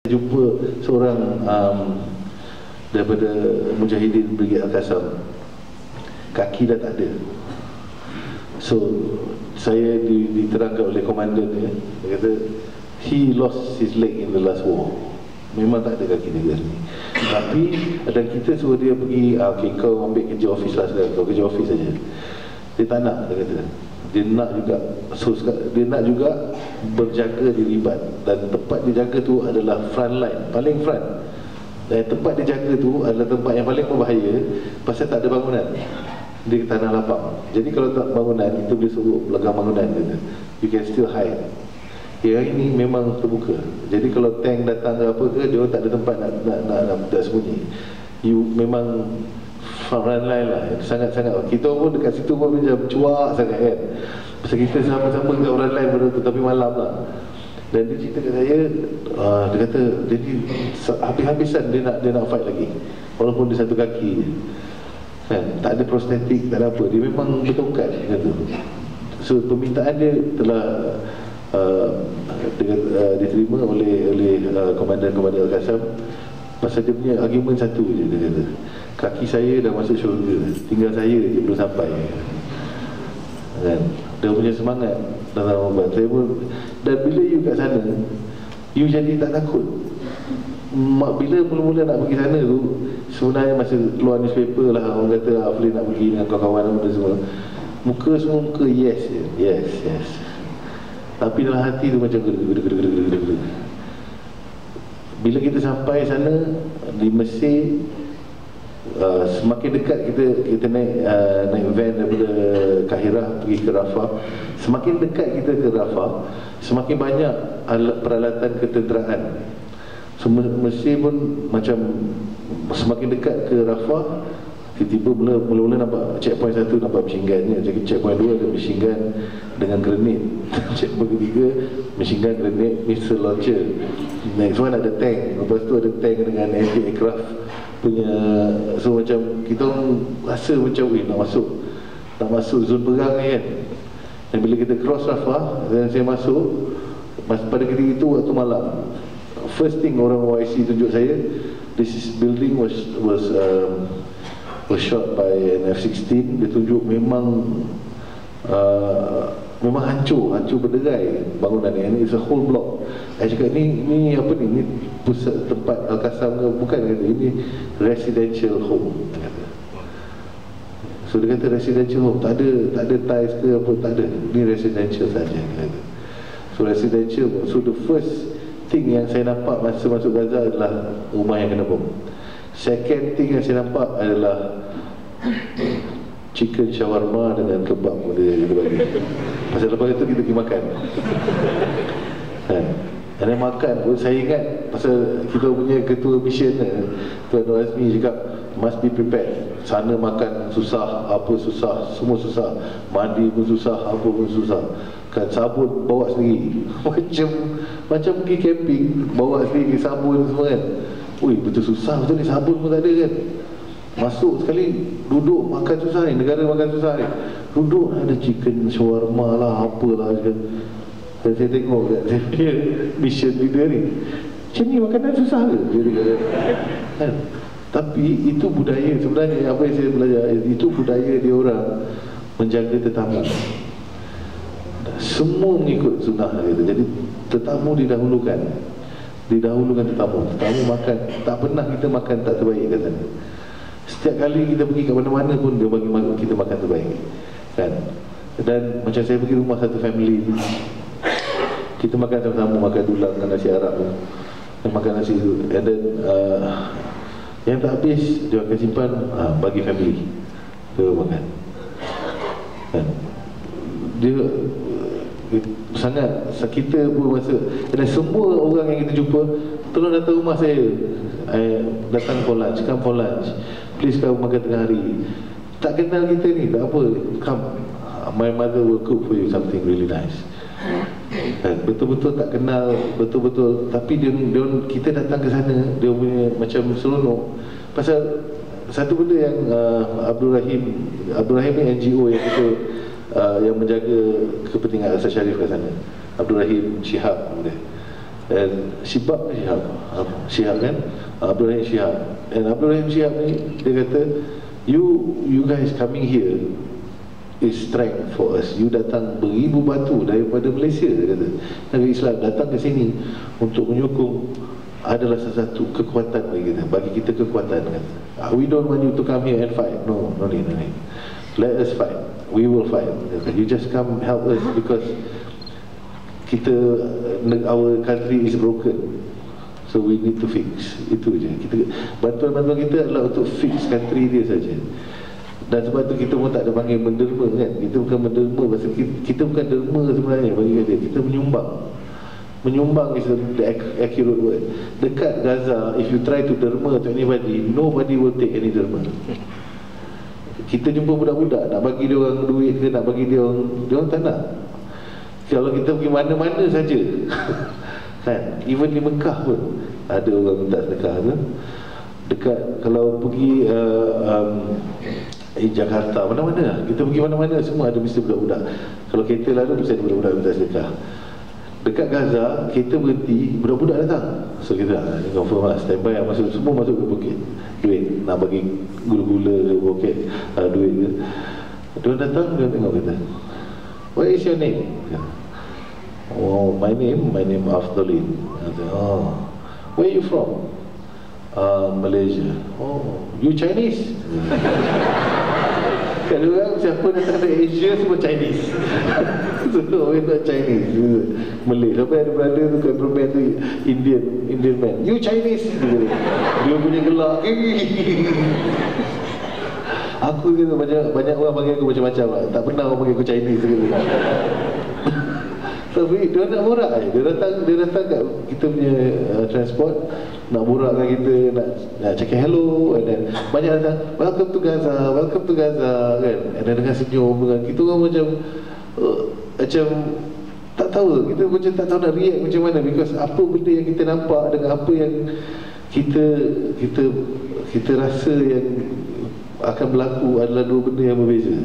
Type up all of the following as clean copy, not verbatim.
jumpa seorang daripada Mujahidin Brigade Al-Qassam, kaki dah tak ada. So saya diterangkan oleh komandan dia, dia kata he lost his leg in the last war. Memang tak ada kaki dia ni. Tapi dan kita suruh dia pergi, okay, kau ambil kerja office lah sekarang, kau kerja office saja. Dia tak nak, dia kata. Dia nak juga, so, dia nak juga berjaga di ribat. Dan tempat dia jaga tu adalah front line, paling front. Dan tempat dia jaga tu adalah tempat yang paling berbahaya, pasal tak ada bangunan di tanah lapang. Jadi kalau tak bangunan, kita boleh suruh belakang bangunan, kata. You can still hide. Yang ini memang terbuka. Jadi kalau tank datang ke apa ke, dia tak ada tempat nak sembunyi. You memang front line lah, sangat-sangat. Kita pun dekat situ pun macam cuak sangat kan. Pasal kita sama-sama kat front line benda tu, tapi malam lah. Dan dia cerita kat saya, dia kata, jadi habis-habisan dia nak fight lagi. Walaupun dia satu kaki je. Kan? Tak ada prostetik, tak ada apa. Dia memang betulkan kata. So permintaan dia telah diterima oleh komandan-komandan Al-Qassam. Pasal dia punya argument satu je, dia kata, kaki saya dah masuk syurga, tinggal saya je belum sampai. Kan? Dia punya semangat dalam ubat saya pun. Dan bila you kat sana, you jadi tak takut. Bila mula-mula nak pergi sana tu, sebenarnya masa keluar newspaper lah, orang kata Aflin nak pergi dengan kawan-kawan apa semua, muka semua muka yes je, yes. Tapi dalam hati tu macam gede. Bila kita sampai sana di Mesir, semakin dekat kita naik van daripada Kahirah pergi ke Rafah. Semakin dekat kita ke Rafah, semakin banyak peralatan ketenteraan. Mesir pun macam semakin dekat ke Rafah, tiba-tiba mula-mula nampak checkpoint satu nampak machine gun ni, checkpoint dua ada machine gun dengan grenade, checkpoint ketiga machine gun, grenade, missile launcher, next one ada tank, lepas tu ada tank dengan anti-aircraft punya. So macam kita rasa macam nak masuk zon perang ni kan. Dan bila kita cross Rafah dan saya masuk, pada ketika itu waktu malam, first thing orang OIC tunjuk saya, this building was shot by an F-16. Dia tunjuk memang hancur berderai bangunan ni. It's a whole block. Saya cakap ni apa ni? Ni pusat tempat Al-Qassam ke? Bukan, kata. Ini residential home, kata. So dia kata residential home, tak ada tiles ke apa, tak ada. Ni residential saja, kata. So residential. So the first thing yang saya nampak masa masuk Gaza adalah rumah yang kena bom. Second thing yang saya nampak adalah chicken shawarma dengan kebab pun dia bagi. Pasal lepas itu kita pergi makan. Dan makan pun saya ingat, pasal kita punya ketua mission Tuan Nur Azmi cakap must be prepared. Sana makan susah, apa susah, semua susah. Mandi pun susah, apa pun susah. Kan sabun bawa sendiri. Macam pergi camping, bawa sendiri sabun semua kan. Ui, betul susah betul ni, sabun pun tak ada kan. Masuk sekali, duduk makan susah ni, negara makan susah ni. Duduk ada chicken shawarma lah, apalah kan. Dan saya tengok kat saya punya mission leader ni, macam ni makanan susah ke? Dia kata kan. Tapi itu budaya sebenarnya, apa yang saya belajar, itu budaya dia orang menjaga tetamu. Semua mengikut sunnah gitu. Jadi tetamu didahulukan tetamu makan. Tak pernah kita makan tak terbaik kat sana. Setiap kali kita pergi ke mana-mana pun dia bagi kita makan terbaik kan. Dan macam saya pergi rumah satu family, kita makan sama-sama, makan dulang, makan nasi Arab tu, makan nasi tu. And then yang tak habis dia akan simpan, bagi family dia makan kan. Dia sangat, kita pun masa. Dan semua orang yang kita jumpa tolong datang rumah saya, datang for lunch, come for lunch, please come makan tengah hari. Tak kenal kita ni, tak apa, come, my mother will cook for you something really nice. Betul-betul tak kenal, betul-betul. Tapi dia kita datang ke sana, dia punya macam seronok. Pasal satu benda yang Abdul Rahim ni NGO yang kita yang menjaga kepentingan Asal Sharif kat sana, Abdul Rahim Shihab dia. Shihab Shihab kan, Abdul Rahim Shihab. Dan Abdul Rahim Shihab ni dia kata, you guys coming here is strength for us. You datang beribu batu daripada Malaysia, dia kata. Negeri Islam datang ke sini untuk menyokong adalah sesuatu kekuatan bagi kita kekuatan, kata. We don't want you to come here and fight. No need. Let us fight. We will fight. You just come help us because our country is broken. So we need to fix. Itu je. Bantuan-bantuan kita adalah untuk fix country dia saja. Dan sebab tu kita pun tak ada panggil menderma kan. Kita bukan menderma, pasal kita bukan derma sebenarnya bagi dia. Kita menyumbang. Menyumbang is the accurate word. Dekat Gaza, if you try to derma to anybody, nobody will take any derma. Kita jumpa budak-budak nak bagi dia orang duit ke, nak bagi dia orang tak nak. Kalau kita pergi mana-mana saja kan, even di Mekah pun ada orang minta sedekah tu. Dekat kalau pergi Jakarta, mana-mana lah. Kita pergi mana-mana semua ada mesti budak-budak. Kalau kereta lalu mesti ada budak-budak minta sedekah. Dekat Gaza, kita berhenti, budak-budak datang. So kita confirm lah, standby lah, semua masuk ke bukit. Duit, nak bagi gula-gula ke poket, duit ke. Dia datang, dia tengok kita, what is your name? Oh, my name Afdalin. Oh, where are you from? Malaysia. Oh, you Chinese? Kalau orang siapa datang dari Asia semua Chinese. So we're not Chinese, Malay. Sampai ada berada tu cameraman tu Indian man, you Chinese. Dia punya gelak. Aku kata banyak orang panggil aku macam-macam lah. Tak pernah orang panggil aku Chinese gitu. Tapi dia nak borak je. Dia datang kat kita punya transport, nak borak dengan kita, nak cakap hello, and then banyak datang, welcome to Gaza kan. And then dengan senyum dengan kita orang macam tak tahu, kita macam tak tahu nak react macam mana, because apa benda yang kita nampak dengan apa yang kita rasa yang akan berlaku adalah dua benda yang berbeza.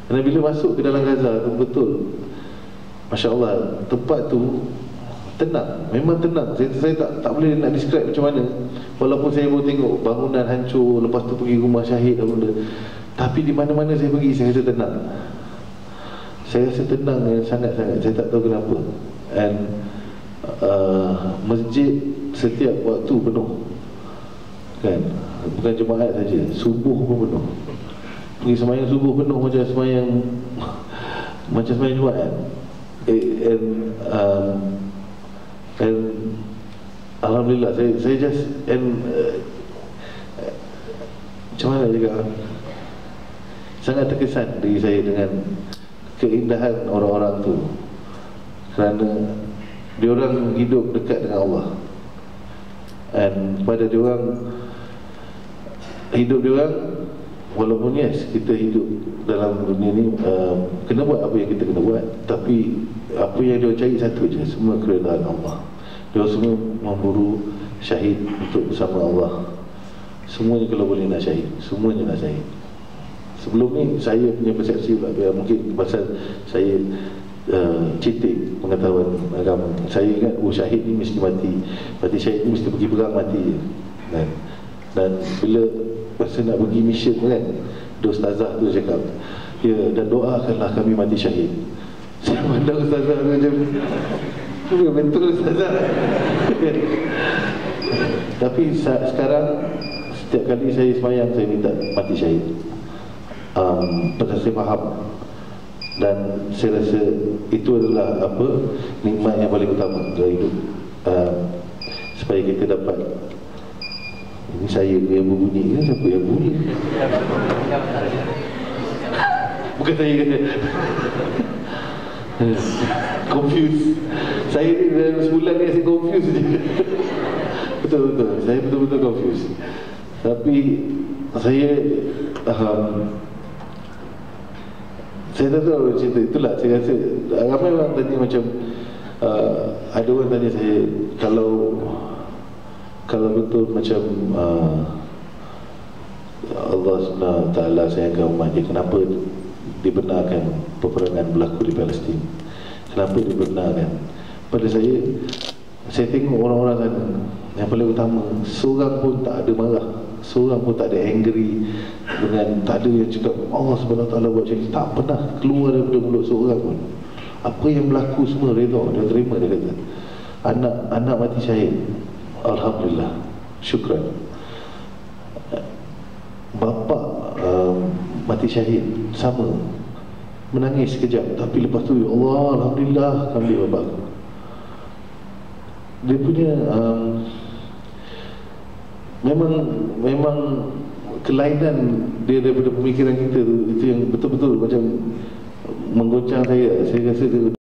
Dan bila masuk ke dalam Gaza tu betul, Masya Allah, tempat tu tenang, memang tenang. Saya tak boleh nak describe macam mana. Walaupun saya baru tengok bangunan hancur, lepas tu pergi rumah syahid dan benda, tapi di mana-mana saya pergi, saya rasa tenang. Saya rasa tenang sangat-sangat. Saya tak tahu kenapa. And masjid setiap waktu penuh kan, bukan jemaat saja, subuh pun penuh. Pergi semayang subuh penuh macam semayang Jumaat. And Alhamdulillah, saya just macam mana juga, sangat terkesan diri saya dengan keindahan orang-orang tu, kerana diorang hidup dekat dengan Allah. And pada diorang, hidup diorang, walaupun yes, kita hidup dalam dunia ni kena buat apa yang kita kena buat, tapi apa yang dia cari satu je, semua keredaan Allah. Dia semua memburu syahid untuk bersama Allah. Semuanya kalau boleh nak syahid, semuanya nak syahid. Sebelum ni saya punya persepsi mungkin pasal saya cetek pengetahuan agama. Saya ingat syahid ni mesti mati. Mati syahid ni mesti pergi perang mati je. Dan bila masa nak pergi mission kan, dia ustazah tu cakap, ya, dan doakanlah kami mati syahid. Saya pandang ustazah tu macam, betul ustazah. Tapi sekarang setiap kali saya semayang, saya minta mati syahid. Pasal saya faham, dan saya rasa itu adalah nikmat yang paling utama dalam hidup, supaya kita dapat. Ini saya yang berbunyi kan? Siapa yang bunyi? Bukan saya kata. Confused. Saya ni dalam sebulan ni saya confused je. Betul-betul, saya betul-betul confused. Tapi saya tak tahu cerita itulah. Saya rasa ramai orang tanya macam ada orang tanya saya, kalau betul macam Allah SWT sayangkan umatnya, kenapa dibenarkan peperangan berlaku di Palestin? Kenapa dibenarkan? Pada saya Saya tengok orang-orang sana, yang paling utama, seorang pun tak ada marah, seorang pun tak ada angry dengan, tak ada yang cakap Allah SWT buat macam ni. Tak pernah keluar daripada mulut seorang pun. Apa yang berlaku semua redha, dia terima. Dia kata anak mati syahid, alhamdulillah, syukran. Bapa mati syahid, sama, menangis sekejap, tapi lepas tu ya Allah, alhamdulillah, ambil bapa aku. Dia punya memang kelainan dia daripada pemikiran kita tu, itu yang betul-betul macam menggoncang saya. Saya rasa dia